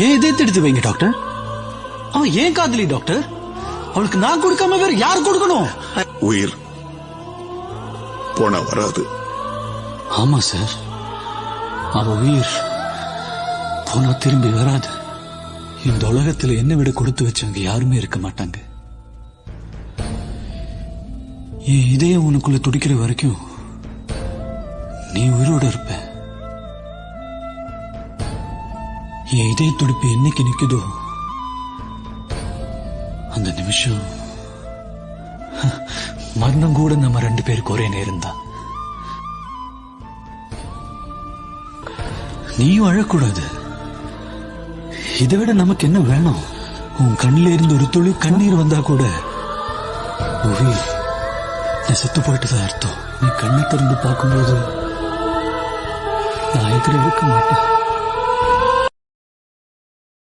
ஏன் இதயத்தை எடுத்து வைங்க டாக்டர். அவன் ஏன் காதலி டாக்டர்? அவளுக்கு நான் கொடுக்காம வேற யார் கொடுக்கணும்? உயிர் போனா வராது. ஆமா சார், அவ உயிர் போனா திரும்பி வராது. இந்த உலகத்துல என்ன விட கொடுத்து வச்சவங்க யாருமே இருக்க மாட்டாங்க. என் இதயம் உனக்குள்ள துடிக்கிற வரைக்கும் நீ உயிரோட இருப்ப. என் இதய துடிப்பு என்னைக்கு நிக்குதோ அந்த நிமிஷம் மரணம் கூட நம்ம 2 பேருக்கு ஒரே நேரம் தான். நீயும் அழக்கூடாது. இதை விட நமக்கு என்ன வேணும்? உன் கண்ணில இருந்து ஒரு துளி கண்ணீர் வந்தா கூட உயிர் நான் செத்து போயிட்டுதான் அர்த்தம். நீ கண்ணை திறந்து பார்க்கும்போது நான் எதிர இருக்க மாட்டேன்.